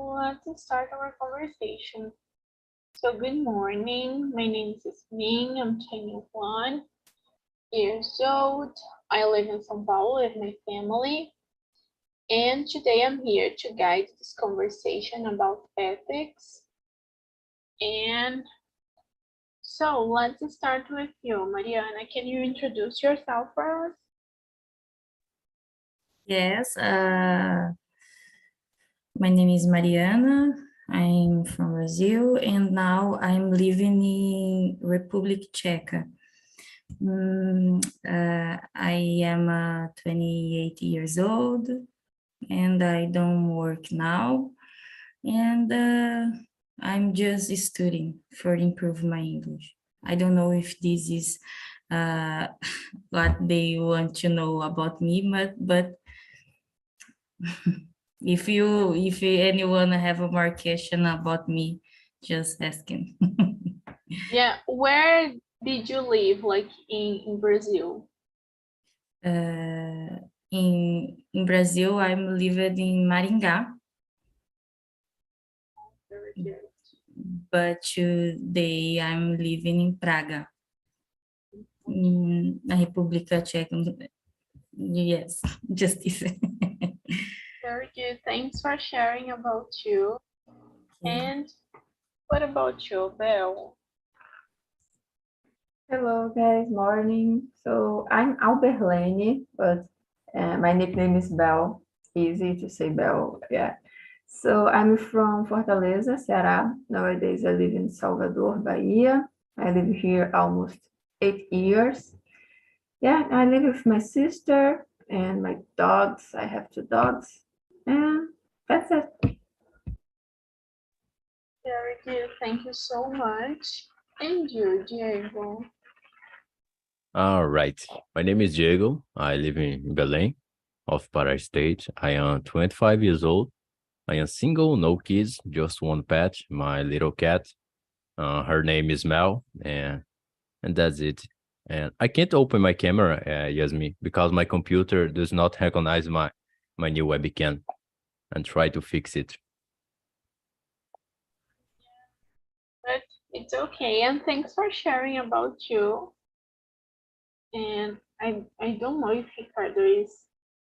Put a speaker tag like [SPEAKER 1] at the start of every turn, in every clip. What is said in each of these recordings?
[SPEAKER 1] let's start our conversation. So good morning, my name is Yasmin, I'm 21 years old. I live in São Paulo with my family. And today I'm here to guide this conversation about ethics. And so let's start with you, Mariana. Can you introduce yourself for us?
[SPEAKER 2] Yes, my name is Mariana. I'm from Brazil, and now I'm living in Republic Czech. I am 28 years old, and I don't work now, and I'm just studying for improve my English. I don't know if this is what they want to know about me, but if anyone have a more question about me, just asking.
[SPEAKER 1] Yeah, where did you live, like in Brazil?
[SPEAKER 2] In Brazil, I'm living in Maringá,
[SPEAKER 1] Very good.
[SPEAKER 2] but today I'm living in Praga, in the República Checa. Yes, just this.
[SPEAKER 1] Very good. Thanks for sharing about you. And what about you, Belle?
[SPEAKER 3] Hello guys, morning. So I'm Alberlene, but my nickname is Bel. Easy to say Bel, yeah. So I'm from Fortaleza, Ceará. Nowadays I live in Salvador, Bahia. I live here almost 8 years. Yeah, I live with my sister and my dogs. I have 2 dogs, and that's it.
[SPEAKER 1] Very good. Thank you so much. And you, Diego?
[SPEAKER 4] All right. My name is Diego. I live in Belém of Pará State. I am 25 years old. I am single, no kids, just one pet, my little cat. Her name is Mel, and that's it. And I can't open my camera, Yasmin, because my computer does not recognize my new webcam, and try to fix it.
[SPEAKER 1] But it's okay. And thanks for sharing about you. And I don't know if Ricardo is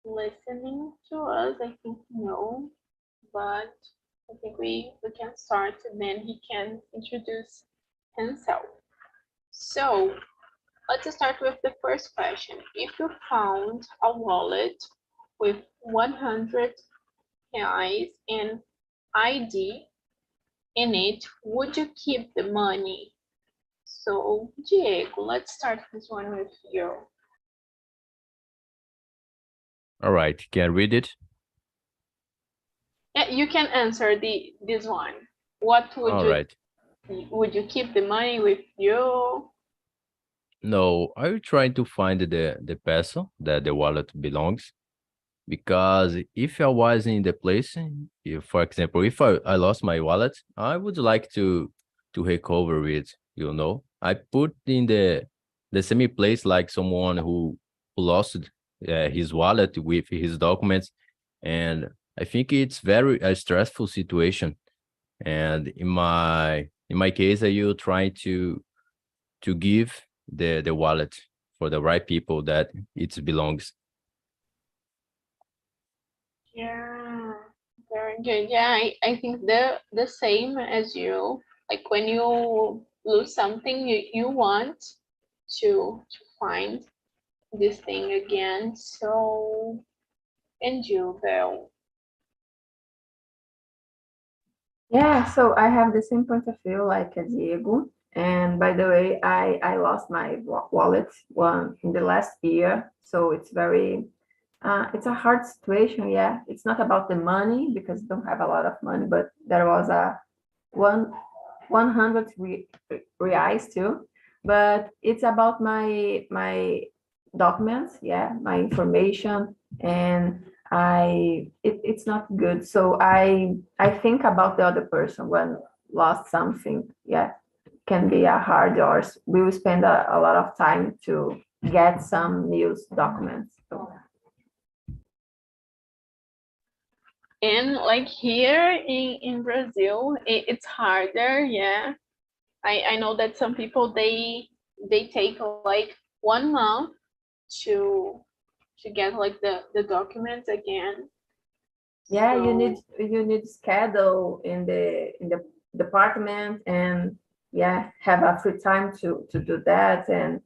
[SPEAKER 1] listening to us. I think no, but I think we can start and then he can introduce himself. So let's start with the first question. If you found a wallet with 100 reais and ID in it, would you keep the money? So, Diego, let's start this one with you.
[SPEAKER 4] All right. Can I read it?
[SPEAKER 1] Yeah, you can answer this one. What would
[SPEAKER 4] All
[SPEAKER 1] you
[SPEAKER 4] right.
[SPEAKER 1] would you keep the money with you?
[SPEAKER 4] No, I will try to find the peso that the wallet belongs. Because if I was in the place, if, for example, if I lost my wallet, I would like to recover it, you know. I put in the same place like someone who lost his wallet with his documents, and I think it's very a stressful situation. And in my case, I will try to give the wallet for the right people that it belongs.
[SPEAKER 1] Yeah, very good. Yeah, I think the same as you. Like when you lose something, you want to find this thing again. So, and you, Belle.
[SPEAKER 3] Yeah, so I have the same point of view like Diego. And by the way, I lost my wallet one in the last year. So it's very, it's a hard situation. Yeah, it's not about the money because I don't have a lot of money, but there was a 100 reais too. But it's about my documents, yeah, my information, and it's not good. So I think about the other person when lost something. Yeah, can be a hard, or we will spend a lot of time to get some news documents. So.
[SPEAKER 1] And like here in Brazil, it's harder. Yeah, I know that some people they take like 1 month to get like the documents again.
[SPEAKER 3] Yeah,
[SPEAKER 1] So,
[SPEAKER 3] you need schedule in the department, and yeah, have a free time to do that. And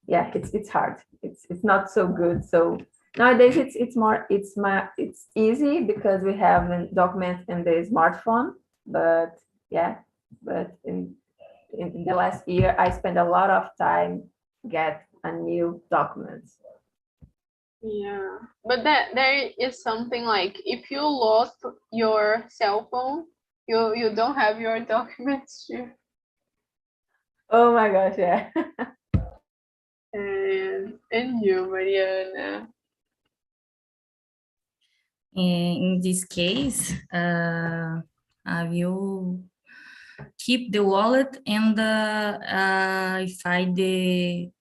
[SPEAKER 3] yeah, it's hard. It's not so good. So nowadays it's easy because we have a document in the smartphone. But yeah, but in the last year I spent a lot of time get a new document.
[SPEAKER 1] yeah, but that there is something like if you lost your cell phone, you don't have your documents too.
[SPEAKER 3] Oh my gosh, yeah.
[SPEAKER 1] And you, Mariana.
[SPEAKER 2] In this case, I will keep the wallet and find the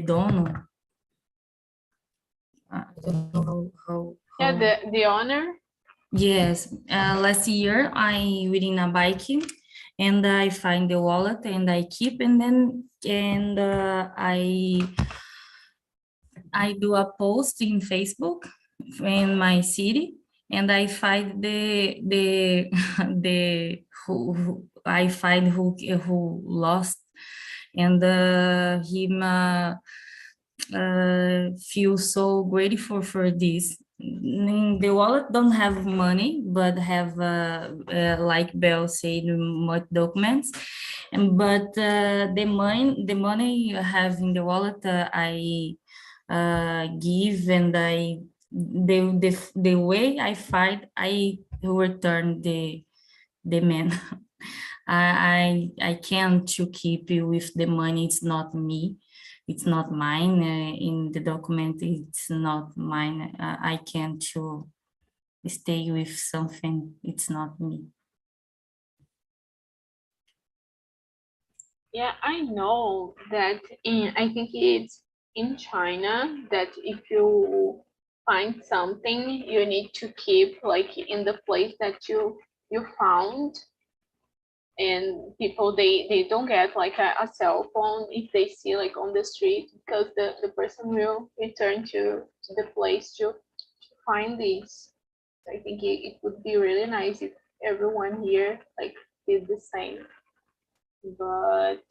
[SPEAKER 2] dono. I don't know
[SPEAKER 1] Yeah,
[SPEAKER 2] how.
[SPEAKER 1] the honor.
[SPEAKER 2] Yes, last year I reading a bike and I find the wallet and I keep and I do a post in Facebook in my city and I find the the I find who lost and him feel so grateful for this. The wallet don't have money, but have like Belle said, much documents. And but the money you have in the wallet, I give and I the way I find I return the man. I can't to keep you with the money. It's not me. It's not mine. In the document, it's not mine. I can't to stay with something. It's not me.
[SPEAKER 1] Yeah, I know that I think it's in China that if you find something, you need to keep like in the place that you found. And people they don't get like a cell phone if they see like on the street because the person will return to the place to find these. I think it would be really nice if everyone here like did the same. But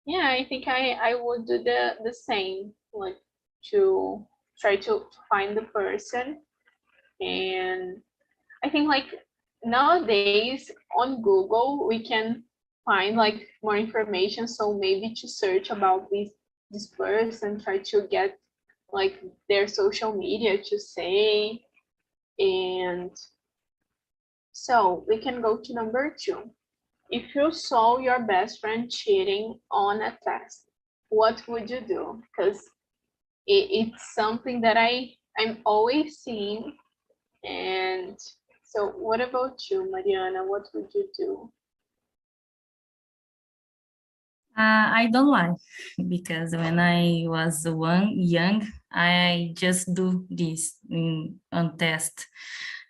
[SPEAKER 1] yeah, I think I would do the same, like to try to find the person. And I think like nowadays on Google we can find like more information. So maybe to search about this person, try to get like their social media to say. And so we can go to number 2. If you saw your best friend cheating on a test, what would you do? Because it's something that I'm always seeing. And so what about you, Mariana? What would you do?
[SPEAKER 2] I don't like because when I was young, I just do this on test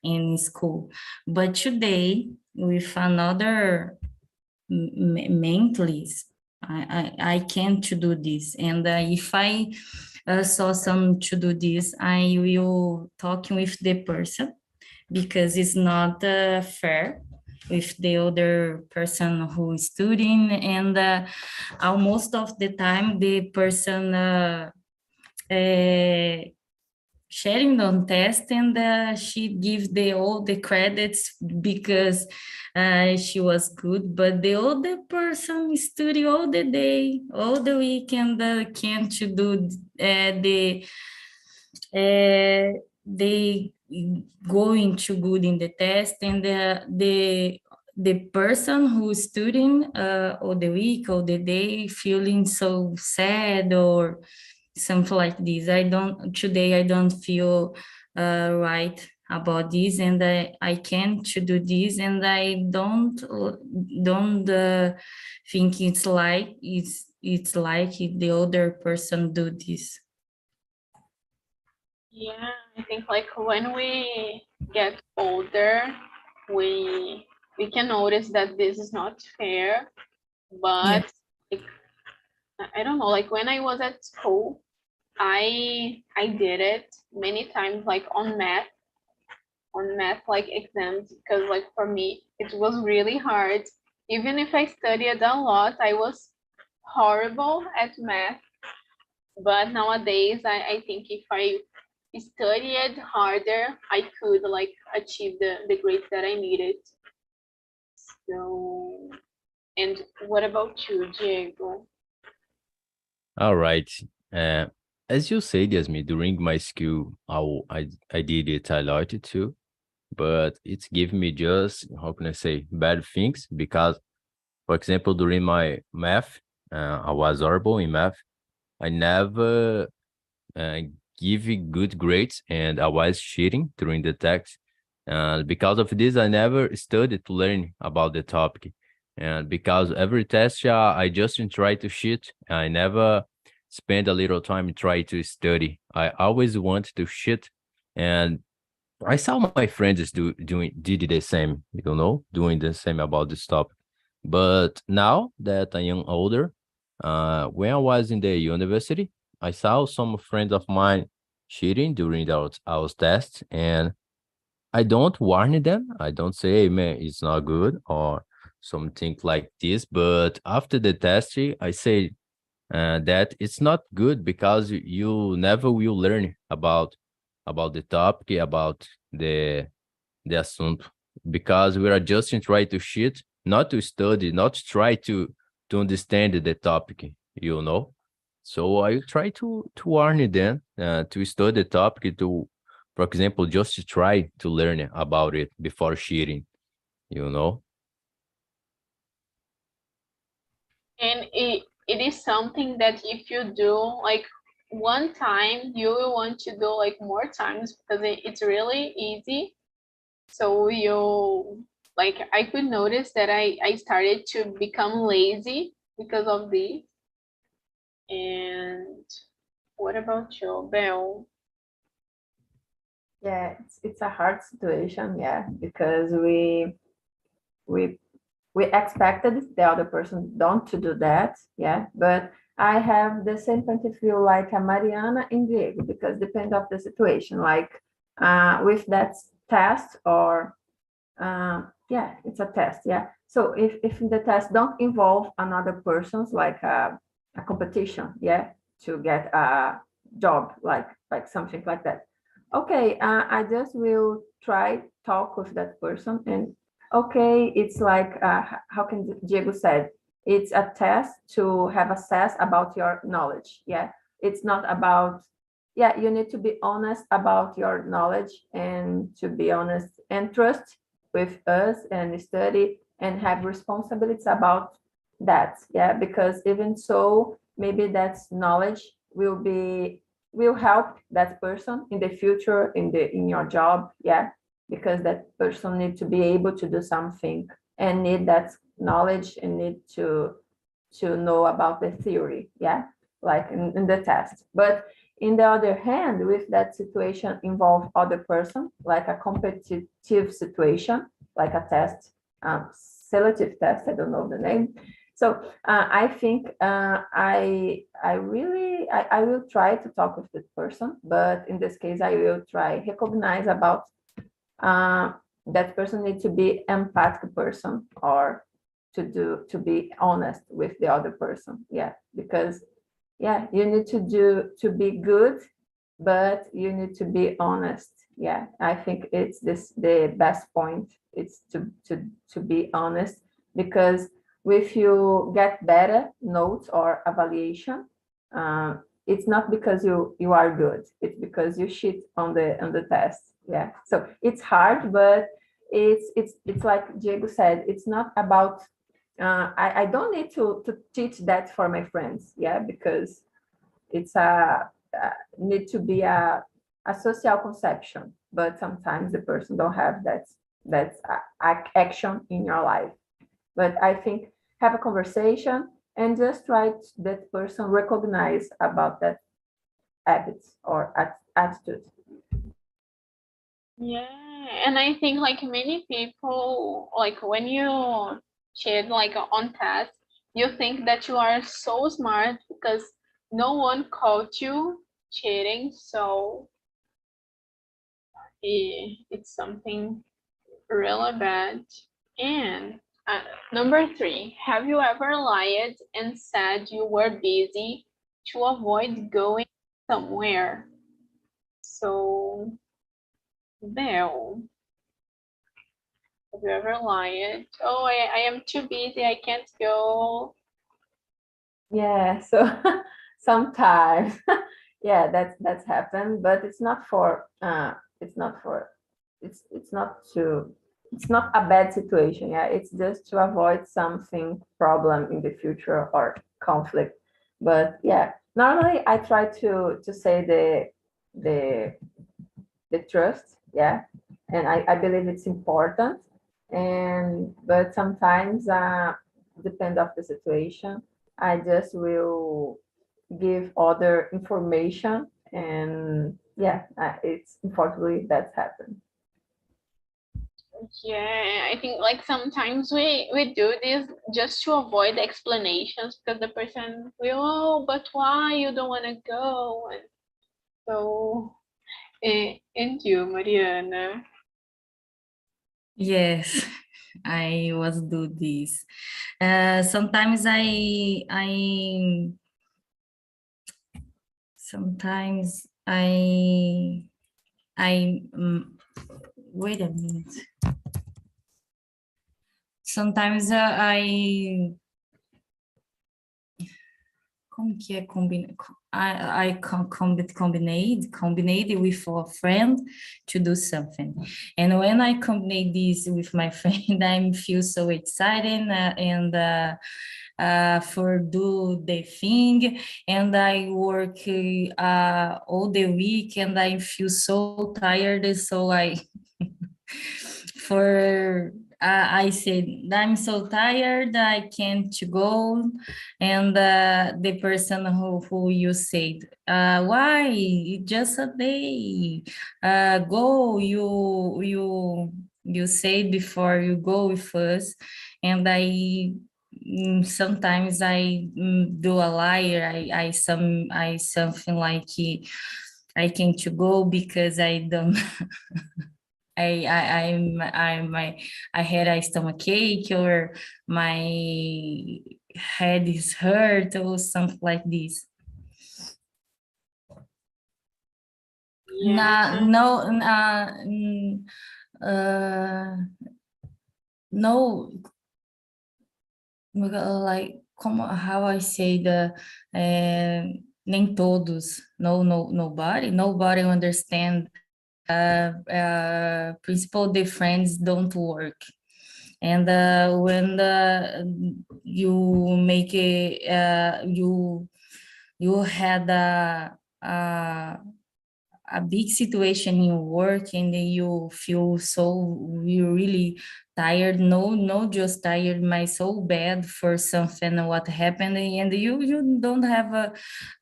[SPEAKER 2] in school. But today, with another mentally, I can't to do this. And if I saw some to do this, I will talk with the person because it's not fair with the other person who is studying, and almost of the time the person sharing on test, and she gives all the credits because she was good, but the other person study all the day, all the weekend, can't do they going too good in the test, and the person who's studying all the week or the day feeling so sad or something like this. I don't feel right about this, and I can't to do this, and I don't think it's like the other person do this.
[SPEAKER 1] Yeah, I think like when we get older, we can notice that this is not fair,
[SPEAKER 2] Yeah.
[SPEAKER 1] but like, I don't know, like when I was at school, I did it many times like on math like exams because like for me it was really hard. Even if I studied a lot, I was horrible at math. But nowadays I think if I studied harder, I could like achieve the grades that I needed. So, and what about you, Diego?
[SPEAKER 4] All right. Uh, as you said, Yasmin, during my school, I did it a lot too, but it's given me just, how can I say, bad things because, for example, during my math, I was horrible in math. I never uh, give good grades and I was cheating during the text. And because of this, I never studied to learn about the topic. And because every test, I just try to cheat. I never spend a little time try to study. I always want to cheat. And I saw my friends did the same, doing the same about this topic. But now that I am older, when I was in the university, I saw some friends of mine cheating during our tests, and I don't warn them. I don't say, hey, man, it's not good or something like this. But after the test, I say that it's not good because you never will learn about the topic, about the assunto, because we are just trying to cheat, not to study, not to try to understand the topic, you know. So I try to warn them to study the topic, to, for example, just to try to learn about it before cheating, you know.
[SPEAKER 1] And it is something that if you do like one time, you will want to do like more times because it's really easy. So you like I could notice that I started to become lazy because of this. And what about you, Belle?
[SPEAKER 3] Yeah, it's a hard situation, yeah, because we we expected the other person don't to do that, yeah, but I have the same point of view like a Mariana and Diego, because depend of the situation, like with that test or yeah, it's a test, yeah. So if the test don't involve another person's like a competition, yeah, to get a job, like something like that. Okay, I just will try talk with that person, and okay, it's like how can Diego said, it's a test to have access about your knowledge, yeah. It's not about, yeah, you need to be honest about your knowledge and to be honest and trust with us and study and have responsibilities about that, yeah, because even so maybe that knowledge will help that person in the future in your job, yeah, because that person need to be able to do something and need that knowledge and need to know about the theory, yeah, like in the test. But in the other hand, with that situation involve other person, like a competitive situation, like a test, selective test, I don't know the name. So I think I will try to talk with this person, but in this case I will try recognize about uh, that person needs to be empathic person or to be honest with the other person, yeah, because yeah, you need to be good, but you need to be honest, yeah. I think it's this the best point, it's to be honest, because if you get better notes or evaluation, uh, it's not because you are good, it's because you shit on the test, yeah. So it's hard, but it's like Diego said, it's not about I don't need to teach that for my friends, yeah, because it's need to be a social conception, but sometimes the person don't have that action in your life. But I think have a conversation and just try that person recognize about that habits or attitude.
[SPEAKER 1] Yeah, and I think like many people, like when you cheat like on task, you think that you are so smart because no one caught you cheating. So it's something really bad. And number 3, have you ever lied and said you were busy to avoid going somewhere? So, Belle, have you ever lied? Oh, I am too busy, I can't go.
[SPEAKER 3] Yeah, so sometimes, yeah, that's happened, but it's not for it's not for it's not to it's not a bad situation. Yeah, it's just to avoid something problem in the future or conflict. But yeah, normally I try to say the the trust, yeah, and I believe it's important. And but sometimes depend of the situation, I just will give other information, and yeah, it's unfortunately that's happened.
[SPEAKER 1] Yeah, I think like sometimes we do this just to avoid explanations because the person will, oh, but why you don't want to go? And so, and you, Mariana?
[SPEAKER 2] Yes, I was do this. Sometimes sometimes I wait a minute. Sometimes como que é I combinate with a friend to do something, and when I combine this with my friend, I feel so excited and for do the thing, and I work all the week, and I feel so tired, so I for I said, I'm so tired, I can't go. And the person who you said, why? Just a day. Go, you said before you go with us. And sometimes I do a liar. I something like I can't go because I don't I had a stomach ache or my head is hurt or something like this.
[SPEAKER 1] Yeah.
[SPEAKER 2] No, like how I say nem todos, nobody understand. Principal the friends don't work, and when you make you had a big situation in work and you feel so you really tired, no just tired, my so bad for something what happened, and you don't have a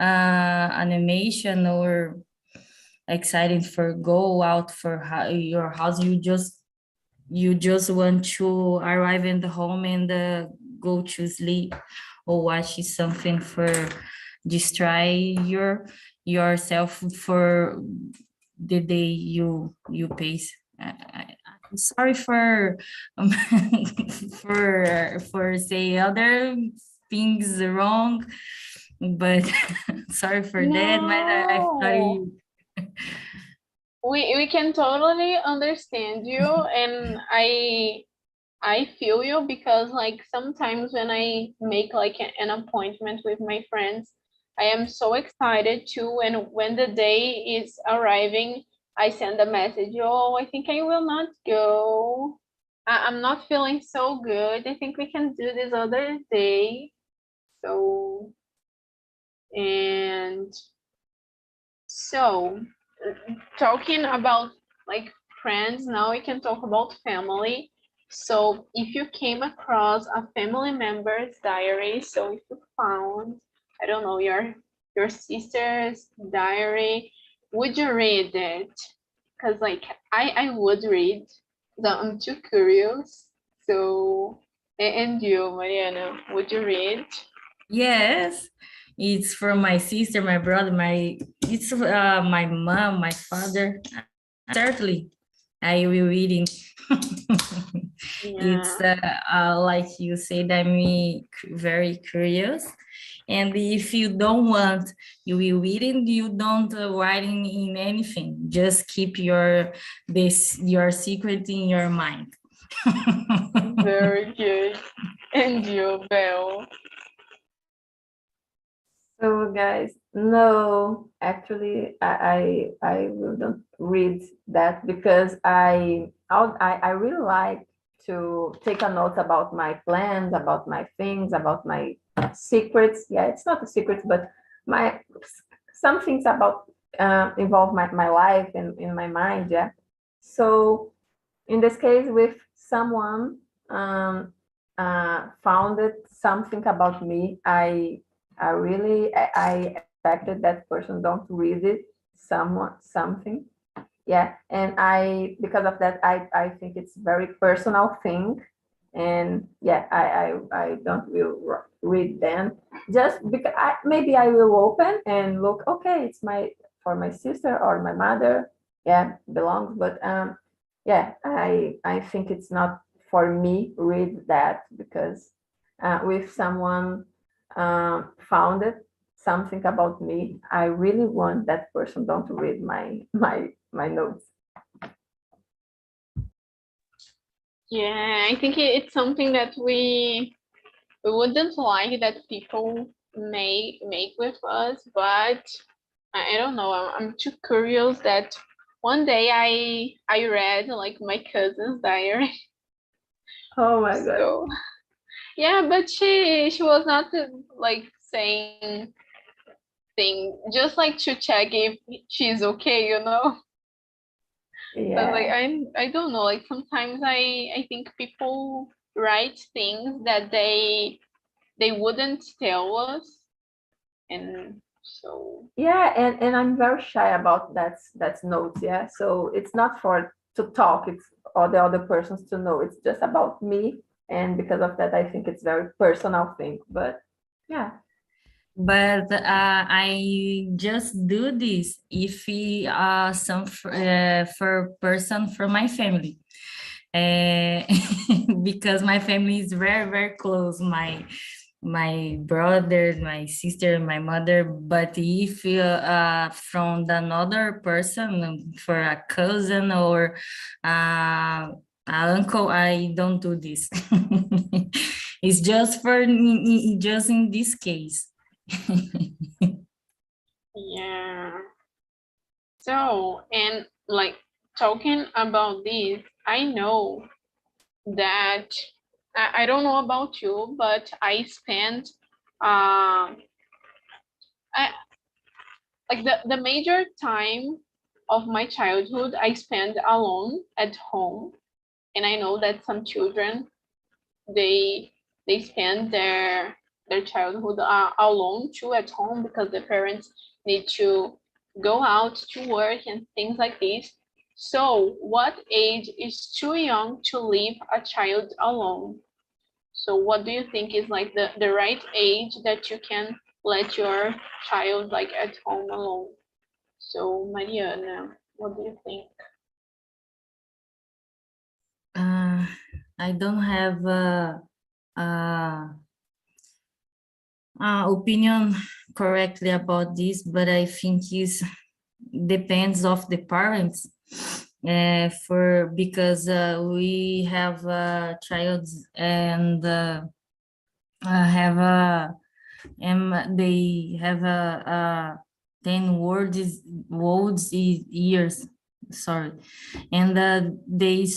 [SPEAKER 2] animation or excited for go out for your house. You just want to arrive in the home and go to sleep or watch something for distract yourself for the day you pace. I'm sorry for for say other things wrong, but sorry for that. I thought
[SPEAKER 1] No.
[SPEAKER 2] you.
[SPEAKER 1] We can totally understand you, and I feel you because like sometimes when I make like an appointment with my friends, I am so excited too, and when the day is arriving, I send a message, oh, I think I will not go. I'm not feeling so good. I think we can do this other day. So, and so talking about like friends, now we can talk about family. So if you came across a family member's diary, so if you found, I don't know, your sister's diary, would you read it? because like I would read, but I'm too curious. So, and you, Mariana, would you read?
[SPEAKER 2] Yes, it's from my sister, my brother, my mom, my father. Certainly, I will reading. It's like you said, I'm very curious. And if you don't want, you will read it, you don't write in anything. Just keep your secret in your mind.
[SPEAKER 1] Very good. And you, Belle?
[SPEAKER 3] So guys, no, actually, I will not read that because I really like to take a note about my plans, about my things, about my secrets. Yeah, it's not a secret, but my some things about involve my life and in my mind. Yeah. So in this case, with someone found something about me, I expected that person don't read it, something. Yeah, and because of that, I think it's very personal thing. And yeah, I don't will read them just because maybe I will open and look, okay, it's for my sister or my mother. Yeah, belongs, but yeah, I think it's not for me read that because with someone found it something about me, I really want that person don't read my notes.
[SPEAKER 1] Yeah, I think it's something that we wouldn't like that people may make with us, but I don't know. I'm too curious that one day I read like my cousin's diary.
[SPEAKER 3] Oh my god.
[SPEAKER 1] So yeah, but she was not like saying thing just like to check if she's okay, you know. But like
[SPEAKER 3] Yeah.
[SPEAKER 1] I don't know. Like sometimes I think people write things that they wouldn't tell us, and so
[SPEAKER 3] Yeah, and I'm very shy about that's notes. Yeah, so it's not for to talk, it's all the other persons to know, it's just about me. And because of that, I think it's very personal thing, but yeah.
[SPEAKER 2] But I just do this if some for person from my family, because my family is very close. My brother, my sister, my mother. But if from another person, for a cousin or an uncle, I don't do this. It's just just in this case.
[SPEAKER 1] yeah. So and like talking about this, I know that I don't know about you, but I spent I like the major time of my childhood I spent alone at home. And I know that some children they spend their childhood alone too at home because the parents need to go out to work and things like this. So what age is too young to leave a child alone? So what do you think is like the right age that you can let your child like at home alone? So Mariana, what do you think?
[SPEAKER 2] I don't have a opinion correctly about this, but I think it depends of the parents. Because we have a child and have a they have a 10 words years, sorry, and they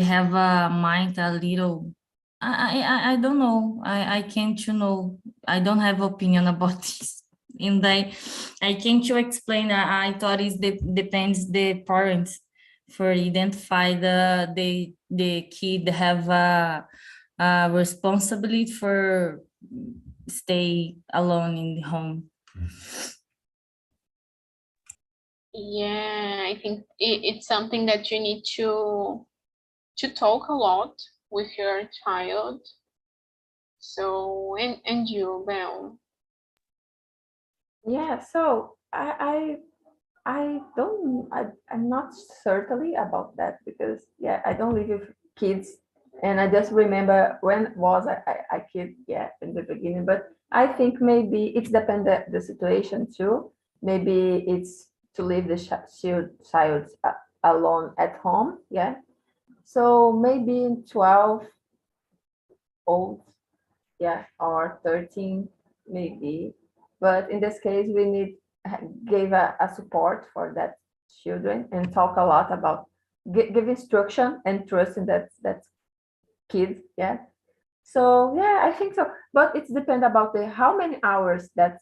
[SPEAKER 2] have a mind a little. I don't know. I can't know. I don't have opinion about this. And I can't explain. I thought depends the parents for identify the kid have a responsibility for stay alone in the home.
[SPEAKER 1] Yeah, I think it's something that you need to talk a lot with your child. So, and you, Belle?
[SPEAKER 3] Yeah, so I'm not certainly about that because yeah, I don't live with kids, and I just remember when was I kid, yeah, in the beginning. But I think maybe it's depend the situation too. Maybe it's to leave the child alone at home, yeah. So maybe in 12 old, yeah, or 13 maybe. But in this case, we need give a support for that children and talk a lot about give instruction and trust in that kid, yeah. So yeah, I think so. But it's depend about the how many hours that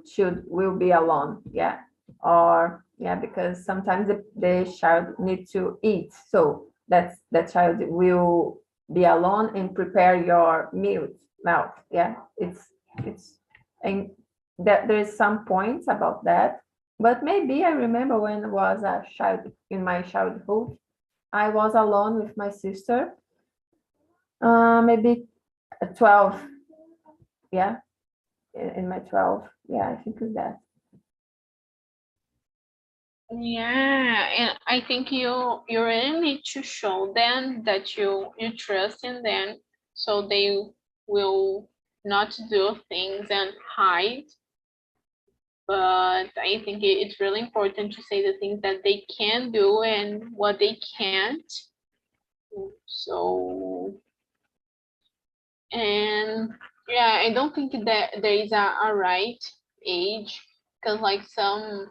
[SPEAKER 3] should will be alone, yeah. Or yeah, because sometimes the child need to eat, so that child will be alone and prepare your mouth, yeah. It's and that there's some points about that. But maybe I remember when I was a child in my childhood, I was alone with my sister, maybe 12, yeah, in my 12, yeah, I think it's that.
[SPEAKER 1] Yeah, and I think you really need to show them that you trust in them, so they will not do things and hide. But I think it's really important to say the things that they can do and what they can't. So, and yeah, I don't think that there is a right age, because like some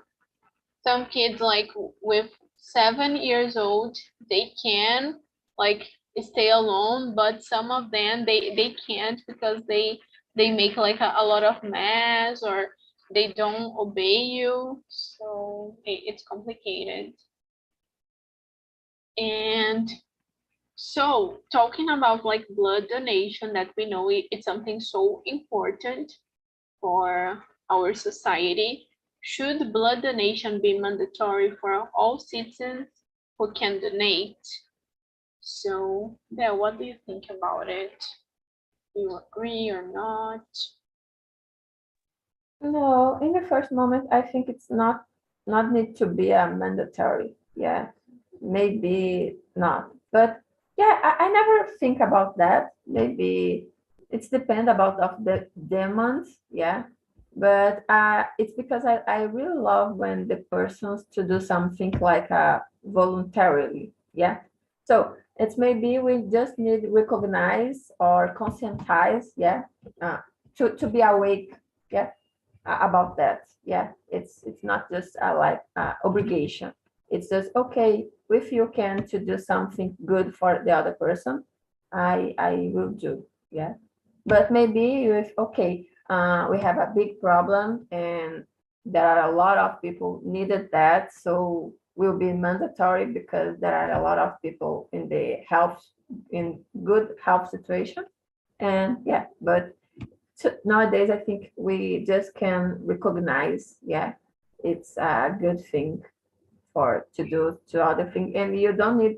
[SPEAKER 1] kids like with 7 years old, they can like stay alone, but some of them they can't because they make like a lot of mess, or they don't obey you, so it's complicated. And so talking about like blood donation, that we know it's something so important for our society. Should blood donation be mandatory for all citizens who can donate? So, yeah, what do you think about it? Do you agree or not?
[SPEAKER 3] No, in the first moment, I think it's not need to be a mandatory. Yeah, maybe not. But yeah, I never think about that. Maybe it's depend about of the demands. Yeah, but it's because I really love when the persons to do something like voluntarily. Yeah, so it's maybe we just need recognize or conscientize. Yeah, to be awake. Yeah, about that. Yeah, it's not just like obligation. It's just okay if you can to do something good for the other person. I will do. Yeah, but maybe if okay, we have a big problem and there are a lot of people needed that, so will be mandatory because there are a lot of people in the health in good health situation. And yeah, but so nowadays I think we just can recognize, yeah, it's a good thing for to do to other thing, and you don't need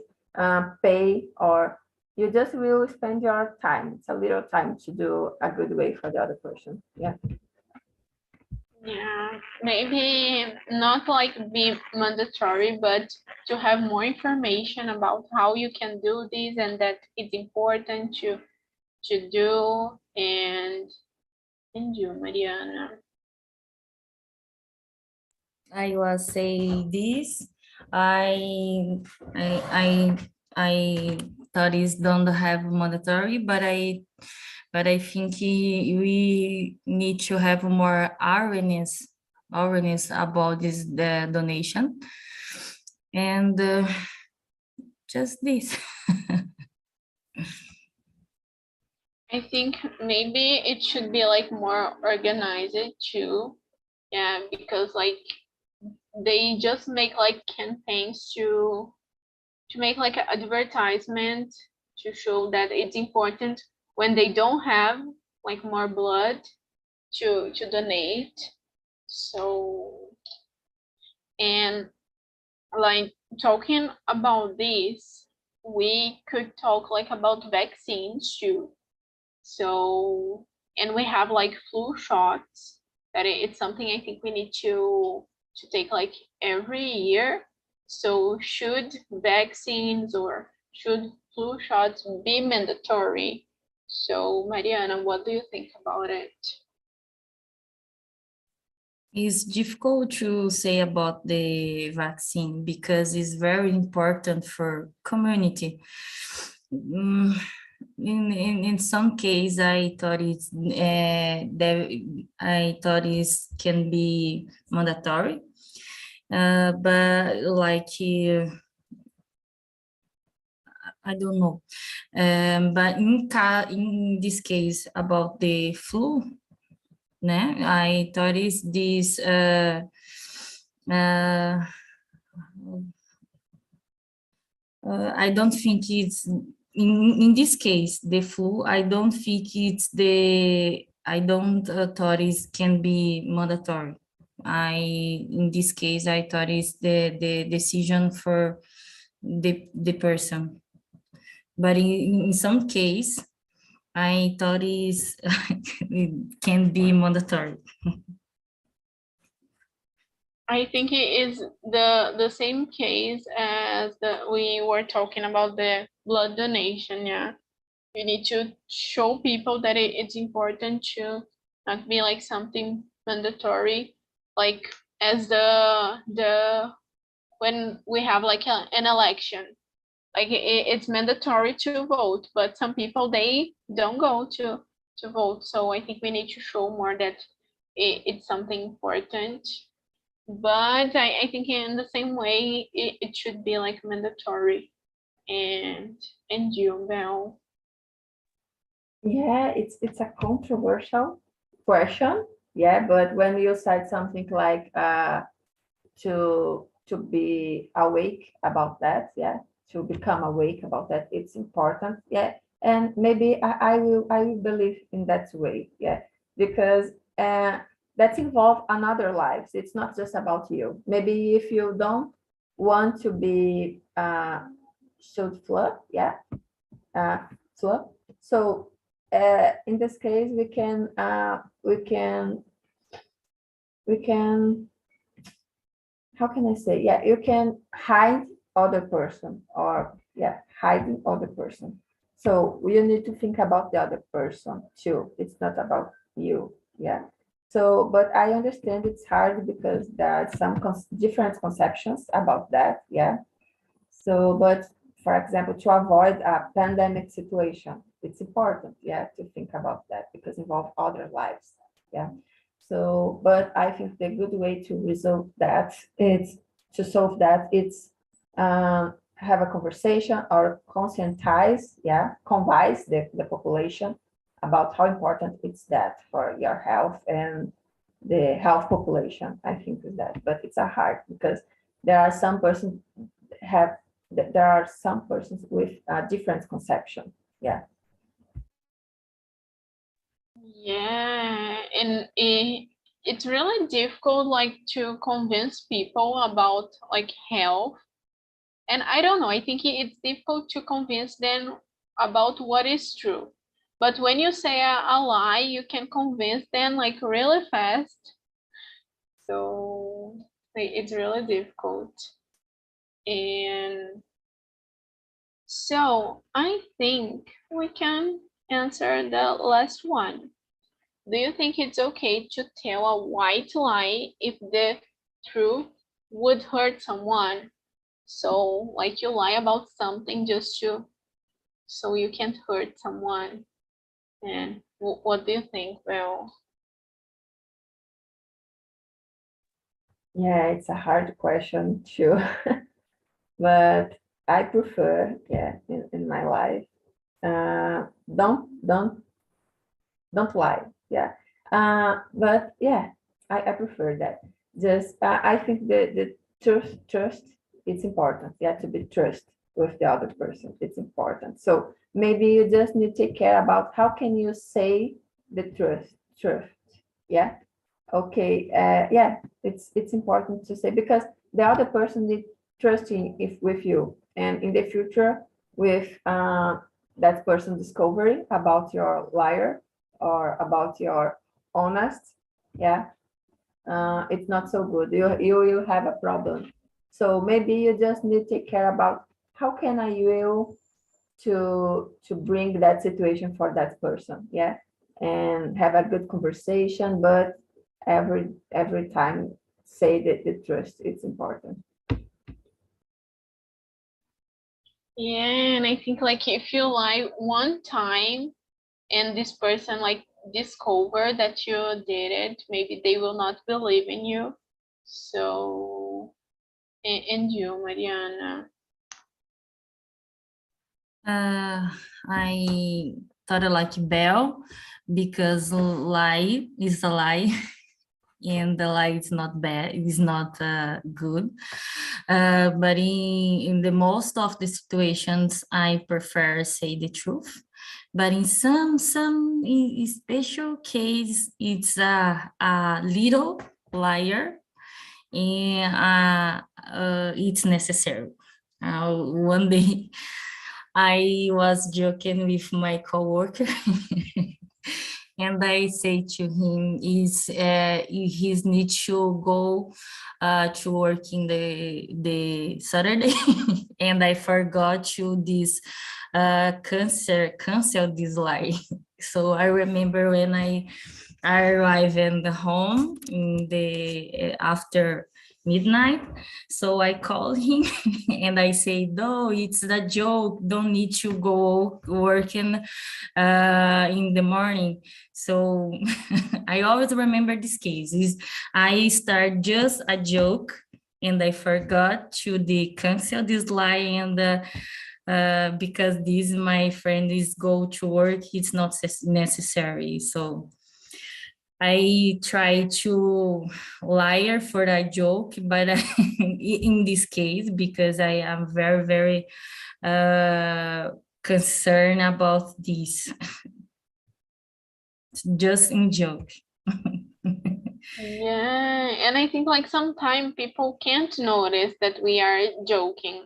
[SPEAKER 3] pay, or you just will spend your time. It's a little time to do a good way for the other person. Yeah.
[SPEAKER 1] Yeah, maybe not like be mandatory, but to have more information about how you can do this, and that it's important to do. And you, Mariana.
[SPEAKER 2] I was say this. I I I I thought it don't have mandatory, but I think we need to have more awareness about this the donation, and just this.
[SPEAKER 1] I think maybe it should be like more organized too. Yeah, because like they just make like campaigns to make like an advertisement to show that it's important when they don't have like more blood to donate. So And like talking about this, we could talk like about vaccines too. So, and we have like flu shots that it's something I think we need to take like every year. So should vaccines or should flu shots be mandatory? So Mariana, what do you think about it?
[SPEAKER 2] It's difficult to say about the vaccine because it's very important for community. In some case, I thought it's I thought it can be mandatory, but like I don't know. But in this case about the flu, né? I thought is this I don't think it's in this case the flu. I don't think it's the I don't thought it can be mandatory. In this case I thought it's the decision for the person. But in some case, I thought it can be mandatory.
[SPEAKER 1] I think it is the same case as we were talking about the blood donation. Yeah, you need to show people that it's important to not be like something mandatory, like as the when we have like an election, like it's mandatory to vote, but some people they don't go to vote. So I think we need to show more that it's something important. But I think in the same way it should be like mandatory. And you, Belle?
[SPEAKER 3] Yeah, it's a controversial question. Yeah, but when you said something like to be awake about that, yeah, to become awake about that, it's important. Yeah, and maybe I will believe in that way. Yeah, because that involve another lives. It's not just about you. Maybe if you don't want to be showed flood, yeah, flood. So in this case, we can how can I say? Yeah, you can hide other person or yeah, hiding other person. So you need to think about the other person too. It's not about you. Yeah. So, but I understand it's hard because there are some different conceptions about that. Yeah. So, but for example, to avoid a pandemic situation, it's important, yeah, to think about that because involve other lives. Yeah. So, but I think the good way to resolve that is to solve that it's have a conversation or conscientize, yeah, convince the population about how important it's that for your health and the health population. I think is that, but it's a hard because there are some persons have there are some persons with a different conception. Yeah.
[SPEAKER 1] Yeah, and it's really difficult like to convince people about like health. And I don't know, I think it's difficult to convince them about what is true. But when you say a lie, you can convince them like really fast. So it's really difficult. And so I think we can answer the last one. Do you think it's okay to tell a white lie if the truth would hurt someone? So like you lie about something just to so you can't hurt someone. And what do you think, Well?
[SPEAKER 3] Yeah, it's a hard question too, but I prefer, yeah, in my life, don't lie. Yeah. But yeah, I prefer that. Just I think the trust it's important. Yeah, to be trust with the other person. It's important. So maybe you just need to take care about how can you say the truth. Yeah. Okay. Yeah, it's important to say because the other person is trusting with you, and in the future, with that person discovering about your liar or about your honest, yeah, it's not so good. You will have a problem. So maybe you just need to take care about how can I will to bring that situation for that person, yeah, and have a good conversation, but every time say that the trust is important.
[SPEAKER 1] Yeah, and I think like if you lie one time and this person like discover that you did it, maybe they will not believe in you. So, and you, Mariana?
[SPEAKER 2] I thought I like Bell because lie is a lie. And the lie is not bad, it's not good. But in the most of the situations, I prefer say the truth. But in some special case, it's a little liar, and it's necessary. One day, I was joking with my coworker. And I say to him, he needs to go to work in the Saturday, and I forgot to cancel this lie. So I remember when I arrived in the home in the after midnight. So I call him and I say, no, it's a joke. Don't need to go working in the morning. So I always remember this case. I start just a joke and I forgot to cancel this lie, and because this my friend is go to work, it's not necessary. So I try to lie for a joke, but in this case, because I am very, very concerned about this, just in joke.
[SPEAKER 1] Yeah, and I think like sometimes people can't notice that we are joking.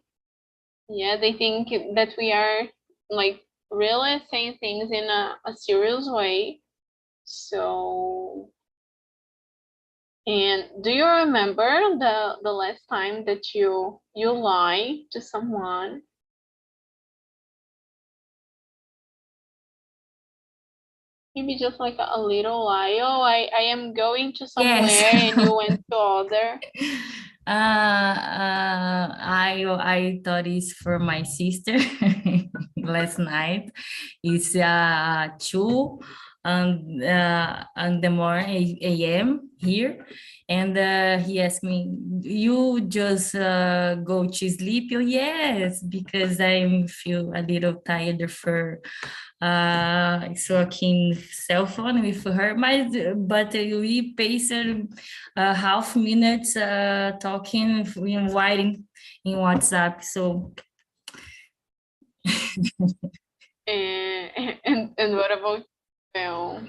[SPEAKER 1] Yeah, they think that we are like really saying things in a serious way. So, and do you remember the last time that you lie to someone? Maybe just like a little lie. Oh, I am going to somewhere,
[SPEAKER 2] Yes.
[SPEAKER 1] and you went to other.
[SPEAKER 2] I thought it's for my sister last night. It's 2 on the morning a.m. here, and he asked me, "You just go to sleep?" Oh, yes, because I feel a little tired for talking cell phone with her, but we pasted half minutes talking in writing in WhatsApp. So
[SPEAKER 1] And what about Bell?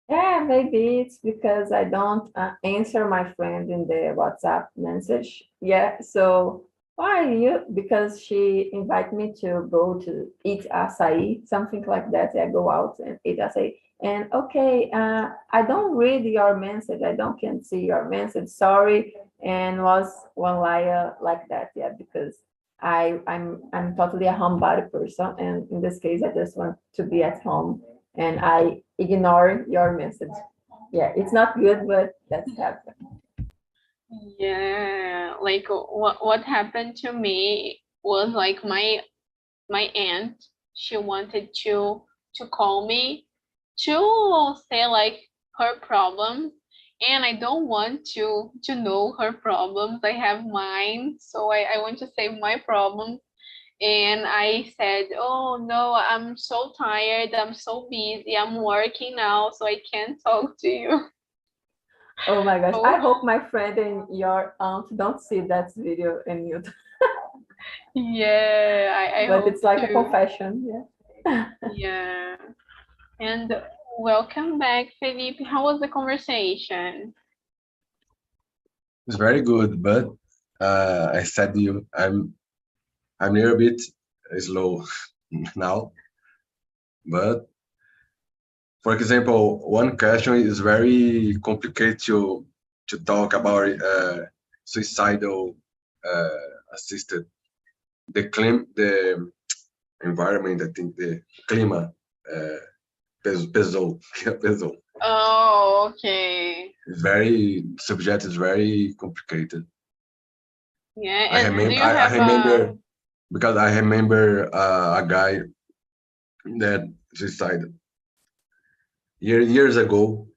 [SPEAKER 3] Yeah, maybe it's because I don't answer my friend in the WhatsApp message. Yeah, so why you? Because she invited me to go to eat acai, something like that. I go out and eat acai. And okay, I don't read your message. I don't can see your message. Sorry. And was one liar like that. Yeah, because I'm totally a homebody person, and in this case, I just want to be at home and I ignore your message. Yeah, it's not good, but that's happened.
[SPEAKER 1] Yeah, like what happened to me was like my aunt, she wanted to call me to say like her problems, and I don't want to know her problems. I have mine, so I want to say my problems. And I said, oh no, I'm so tired, I'm so busy, I'm working now, so I can't talk to you.
[SPEAKER 3] Oh my gosh, I
[SPEAKER 1] Oh,
[SPEAKER 3] hope my friend and your aunt don't see that video in YouTube,
[SPEAKER 1] yeah, I
[SPEAKER 3] but
[SPEAKER 1] hope
[SPEAKER 3] it's like a
[SPEAKER 1] to.
[SPEAKER 3] confession. Yeah.
[SPEAKER 1] Yeah. And welcome back, Felipe. How was the conversation?
[SPEAKER 5] It's very good, but I said to you, I'm a little bit slow now. But for example, one question is very complicated to talk about suicidal assisted. The environment, I think the clima pesou, pesou.
[SPEAKER 1] Oh, okay.
[SPEAKER 5] It's very subject is very complicated.
[SPEAKER 1] Yeah,
[SPEAKER 5] I
[SPEAKER 1] and do
[SPEAKER 5] remember,
[SPEAKER 1] you
[SPEAKER 5] I
[SPEAKER 1] have
[SPEAKER 5] remember because I remember a guy that suicided years ago.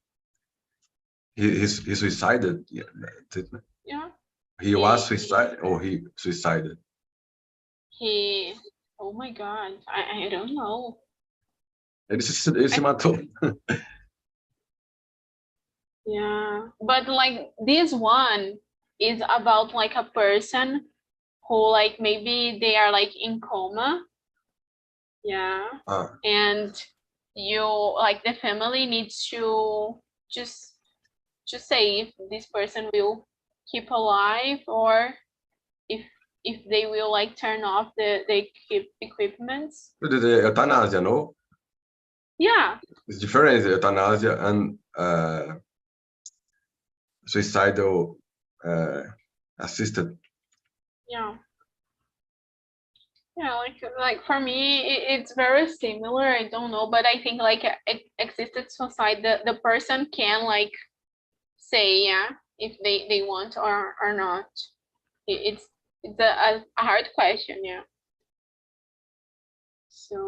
[SPEAKER 5] He suicided. Yeah, that's it.
[SPEAKER 1] yeah,
[SPEAKER 5] He was suicide or he suicided.
[SPEAKER 1] he, oh my God, I don't know.
[SPEAKER 5] Ele se matou.
[SPEAKER 1] Yeah, but like this one is about like a person who like maybe they are like in coma. Yeah.
[SPEAKER 5] Ah,
[SPEAKER 1] And you like the family needs to just say if this person will keep alive or if they will like turn off the equipments.
[SPEAKER 5] the euthanasia, no?
[SPEAKER 1] Yeah.
[SPEAKER 5] It's different. Euthanasia and suicidal assisted.
[SPEAKER 1] Yeah. Yeah, like for me, it's very similar. I don't know, but I think like existed suicide, the person can like say yeah if they want or not. It's a hard question, yeah. So